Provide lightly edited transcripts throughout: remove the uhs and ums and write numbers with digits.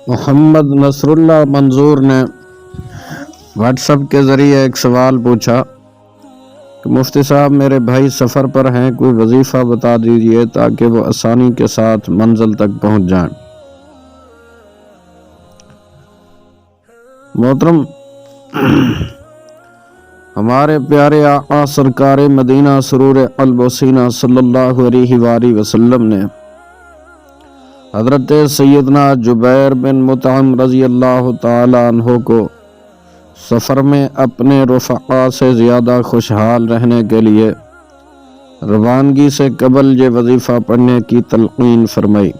محمد نصر اللہ منظور نے what's app کے ذریعے ایک سوال پوچھا کہ مفتی صاحب میرے بھائی سفر پر ہیں، کوئی وظیفہ بتا دیجئے تاکہ وہ آسانی کے ساتھ منزل تک پہنچ جائیں۔ محترم، ہمارے پیارے آقا سرکار مدینہ سرور قلب و سینہ صلی اللہ علیہ وآلہ وسلم نے حضرت سیدنا جبیر بن مطعم رضی اللہ تعالی عنہ کو سفر میں اپنے رفقا سے زیادہ خوشحال رہنے کے لیے روانگی سے قبل یہ وظیفہ پڑھنے کی تلقین فرمائی۔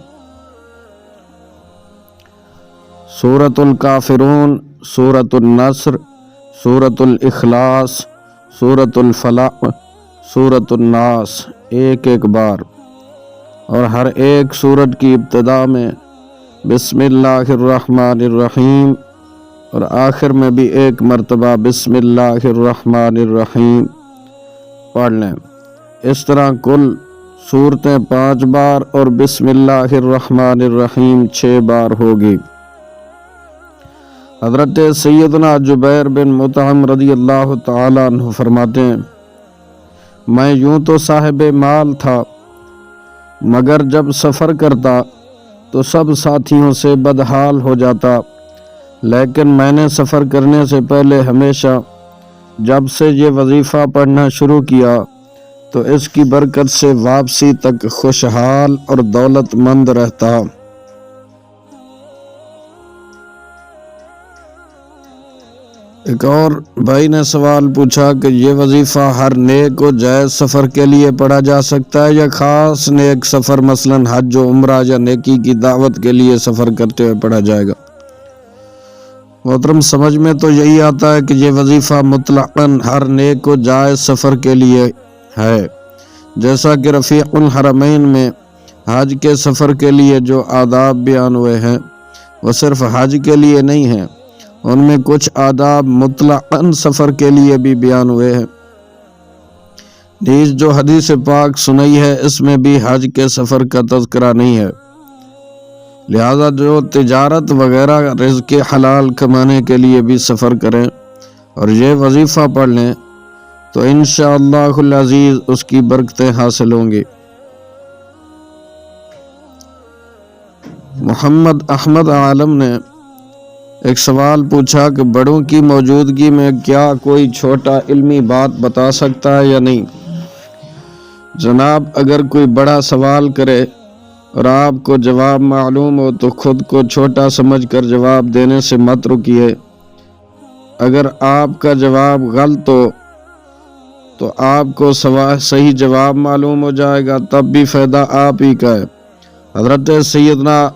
سورۃ الکافرون، سورۃ النصر، سورۃ الاخلاص، سورۃ الفلق، سورۃ الناس ایک ایک بار، اور ہر ایک سورت کی ابتدا میں بسم اللہ الرحمن الرحیم اور آخر میں بھی ایک مرتبہ بسم اللہ الرحمن الرحیم پڑھ لیں۔ اس طرح کل سورتیں 5 بار اور بسم اللہ الرحمن الرحیم 6 بار ہوگی۔ حضرت سیدنا جبیر بن مطعم رضی اللہ تعالی عنہ فرماتے ہیں، میں یوں تو صاحب مال تھا، مگر جب سفر کرتا تو سب ساتھیوں سے بدحال ہو جاتا، لیکن میں نے سفر کرنے سے پہلے ہمیشہ جب سے یہ وظیفہ پڑھنا شروع کیا تو اس کی برکت سے واپسی تک خوشحال اور دولت مند رہتا۔ ایک اور بھائی نے سوال پوچھا کہ یہ وظیفہ ہر نیک و جائز سفر کے لیے پڑھا جا سکتا ہے یا خاص نیک سفر مثلاً حج و عمرہ یا نیکی کی دعوت کے لیے سفر کرتے ہوئے پڑھا جائے گا؟ محترم، سمجھ میں تو یہی آتا ہے کہ یہ وظیفہ مطلقاً ہر نیک و جائز سفر کے لیے ہے، جیسا کہ رفیق الحرمین میں حج کے سفر کے لیے جو آداب بیان ہوئے ہیں وہ صرف حج کے لیے نہیں ہیں، ان میں کچھ آداب مطلقاً سفر کے لیے بھی بیان ہوئے ہیں۔ نیز جو حدیث پاک سنائی ہے اس میں بھی حج کے سفر کا تذکرہ نہیں ہے، لہذا جو تجارت وغیرہ رزق حلال کمانے کے لیے بھی سفر کریں اور یہ وظیفہ پڑھ لیں تو انشاءاللہ العزیز اس کی برکتیں حاصل ہوں گی۔ محمد احمد عالم نے ایک سوال پوچھا کہ بڑوں کی موجودگی میں کیا کوئی چھوٹا علمی بات بتا سکتا ہے یا نہیں؟ جناب، اگر کوئی بڑا سوال کرے اور آپ کو جواب معلوم ہو تو خود کو چھوٹا سمجھ کر جواب دینے سے مت رکیے۔ اگر آپ کا جواب غلط ہو تو آپ کو صحیح جواب معلوم ہو جائے گا، تب بھی فائدہ آپ ہی کا ہے۔ حضرت سیدنا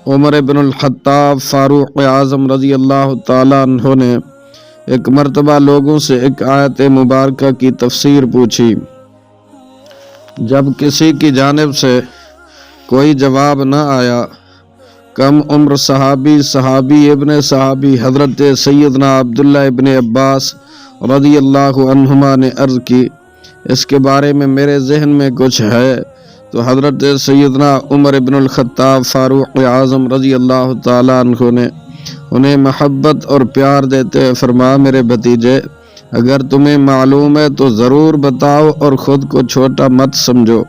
عمر بن الخطاب فاروق اعظم رضی اللہ تعالیٰ عنہ نے ایک مرتبہ لوگوں سے ایک آیت مبارکہ کی تفسیر پوچھی۔ جب کسی کی جانب سے کوئی جواب نہ آیا، کم عمر صحابی ابن صحابی حضرت سیدنا عبداللہ ابن عباس رضی اللہ عنہما نے عرض کی، اس کے بارے میں میرے ذہن میں کچھ ہے، تو حضرت سیدنا عمر بن الخطاب فاروق اعظم رضی اللہ تعالیٰ عنہ نے انہیں محبت اور پیار دیتے فرمایا، میرے بھتیجے، اگر تمہیں معلوم ہے تو ضرور بتاؤ اور خود کو چھوٹا مت سمجھو۔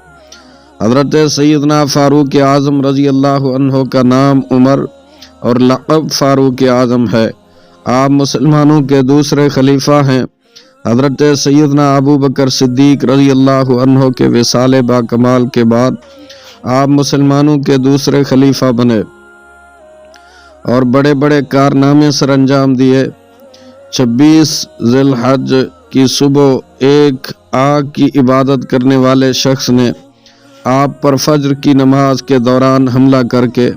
حضرت سیدنا فاروق اعظم رضی اللہ عنہ کا نام عمر اور لقب فاروق اعظم ہے۔ آپ مسلمانوں کے دوسرے خلیفہ ہیں۔ حضرت سیدنا ابو بکر صدیق رضی اللہ عنہ کے وصال با کمال کے بعد آپ مسلمانوں کے دوسرے خلیفہ بنے اور بڑے بڑے کارنامے سر انجام دیے۔ 26 ذی الحج کی صبح ایک آگ کی عبادت کرنے والے شخص نے آپ پر فجر کی نماز کے دوران حملہ کر کے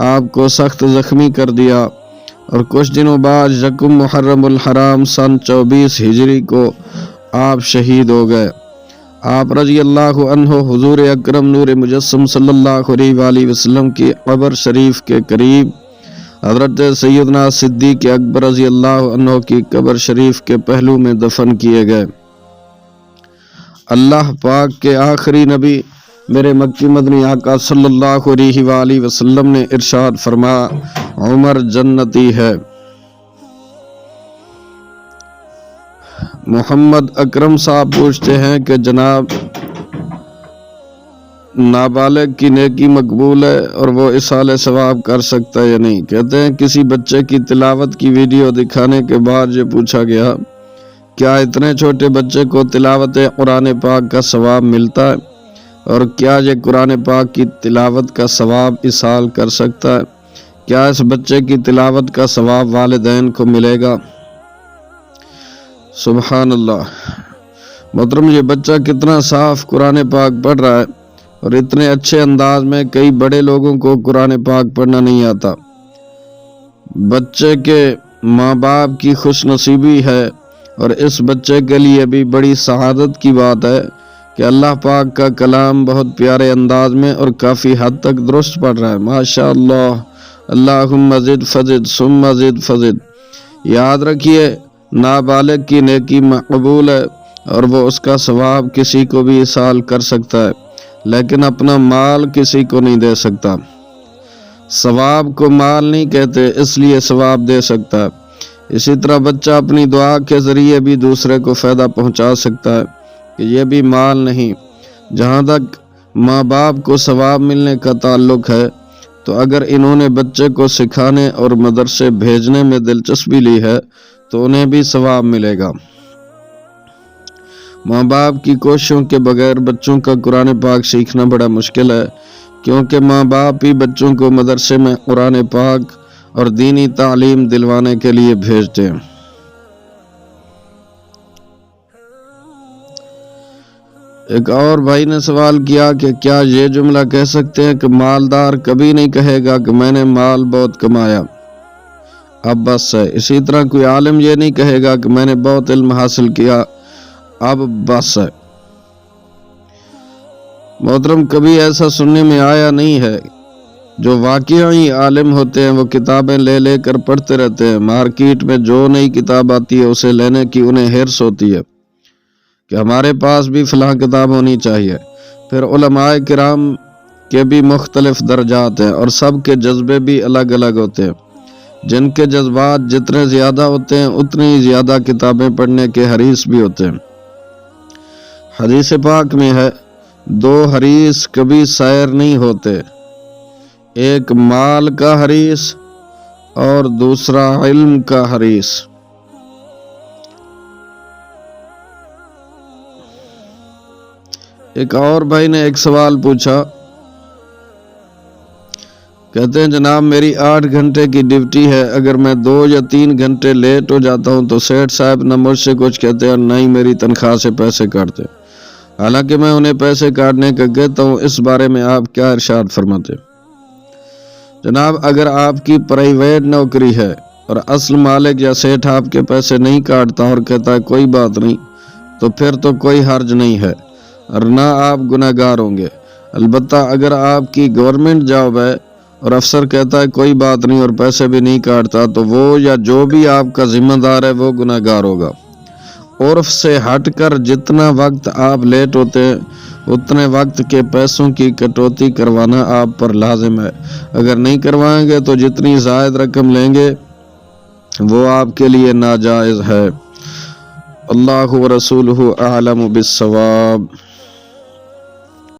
آپ کو سخت زخمی کر دیا، اور کچھ دنوں بعد یکم محرم الحرام سن 24 ہجری کو آپ شہید ہو گئے۔ آپ رضی اللہ عنہ حضور اکرم نور مجسم صلی اللہ علیہ وآلہ وسلم کی قبر شریف کے قریب حضرت سیدنا صدیق اکبر رضی اللہ عنہ کی قبر شریف کے پہلو میں دفن کیے گئے۔ اللہ پاک کے آخری نبی میرے مکی مدنی آقا صلی اللہ علیہ وآلہ وسلم نے ارشاد فرمایا، عمر جنتی ہے۔ محمد اکرم صاحب پوچھتے ہیں کہ جناب نابالغ کی نیکی مقبول ہے اور وہ اصالہ ثواب کر سکتا ہے یا نہیں؟ کہتے ہیں کسی بچے کی تلاوت کی ویڈیو دکھانے کے بعد یہ پوچھا گیا کیا اتنے چھوٹے بچے کو تلاوت قرآن پاک کا ثواب ملتا ہے اور کیا یہ قرآن پاک کی تلاوت کا ثواب اصال کر سکتا ہے؟ کیا اس بچے کی تلاوت کا ثواب والدین کو ملے گا؟ سبحان اللہ۔ محترم یہ بچہ کتنا صاف قرآن پاک پڑھ رہا ہے اور اتنے اچھے انداز میں، کئی بڑے لوگوں کو قرآن پاک پڑھنا نہیں آتا۔ بچے کے ماں باپ کی خوش نصیبی ہے اور اس بچے کے لیے بھی بڑی سعادت کی بات ہے کہ اللہ پاک کا کلام بہت پیارے انداز میں اور کافی حد تک درست پڑھ رہا ہے۔ ماشاء اللہ، اللہم زد فزد ثم زد فزد۔ یاد رکھیے نابالغ کی نیکی مقبول ہے اور وہ اس کا ثواب کسی کو بھی اصال کر سکتا ہے، لیکن اپنا مال کسی کو نہیں دے سکتا۔ ثواب کو مال نہیں کہتے، اس لیے ثواب دے سکتا ہے۔ اسی طرح بچہ اپنی دعا کے ذریعے بھی دوسرے کو فائدہ پہنچا سکتا ہے کہ یہ بھی مال نہیں۔ جہاں تک ماں باپ کو ثواب ملنے کا تعلق ہے تو اگر انہوں نے بچے کو سکھانے اور مدرسے بھیجنے میں دلچسپی لی ہے تو انہیں بھی ثواب ملے گا۔ ماں باپ کی کوششوں کے بغیر بچوں کا قرآن پاک سیکھنا بڑا مشکل ہے، کیونکہ ماں باپ ہی بچوں کو مدرسے میں قرآن پاک اور دینی تعلیم دلوانے کے لیے بھیجتے ہیں۔ ایک اور بھائی نے سوال کیا کہ کیا یہ جملہ کہہ سکتے ہیں کہ مالدار کبھی نہیں کہے گا کہ میں نے مال بہت کمایا، اب بس ہے۔ اسی طرح کوئی عالم یہ نہیں کہے گا کہ میں نے بہت علم حاصل کیا، اب بس ہے۔ محترم کبھی ایسا سننے میں آیا نہیں ہے۔ جو واقعی عالم ہوتے ہیں وہ کتابیں لے لے کر پڑھتے رہتے ہیں۔ مارکیٹ میں جو نئی کتاب آتی ہے اسے لینے کی انہیں ہرس ہوتی ہے کہ ہمارے پاس بھی فلاں کتاب ہونی چاہیے۔ پھر علماء کرام کے بھی مختلف درجات ہیں اور سب کے جذبے بھی الگ الگ ہوتے ہیں۔ جن کے جذبات جتنے زیادہ ہوتے ہیں اتنی زیادہ کتابیں پڑھنے کے حریص بھی ہوتے ہیں۔ حدیث پاک میں ہے دو حریص کبھی سیر نہیں ہوتے، ایک مال کا حریص اور دوسرا علم کا حریص۔ ایک اور بھائی نے ایک سوال پوچھا، کہتے ہیں جناب میری 8 گھنٹے کی ڈیوٹی ہے، اگر میں 2 یا 3 گھنٹے لیٹ ہو جاتا ہوں تو سیٹھ صاحب نہ مجھ سے کچھ کہتے ہیں اور نہ ہی میری تنخواہ سے پیسے کاٹتے، حالانکہ میں انہیں پیسے کاٹنے کا کہتا ہوں، اس بارے میں آپ کیا ارشاد فرماتے؟ جناب اگر آپ کی پرائیویٹ نوکری ہے اور اصل مالک یا سیٹھ آپ کے پیسے نہیں کاٹتا اور کہتا ہے کوئی بات نہیں، تو پھر تو کوئی حرج نہیں ہے اور نہ آپ گناہگار ہوں گے۔ البتہ اگر آپ کی گورنمنٹ جاب ہے اور افسر کہتا ہے کوئی بات نہیں اور پیسے بھی نہیں کاٹتا، تو وہ یا جو بھی آپ کا ذمہ دار ہے وہ گناہگار ہوگا۔ عرف سے ہٹ کر جتنا وقت آپ لیٹ ہوتے ہیں اتنے وقت کے پیسوں کی کٹوتی کروانا آپ پر لازم ہے۔ اگر نہیں کروائیں گے تو جتنی زائد رقم لیں گے وہ آپ کے لیے ناجائز ہے۔ اللہ و رسولہ اعلم بالصواب۔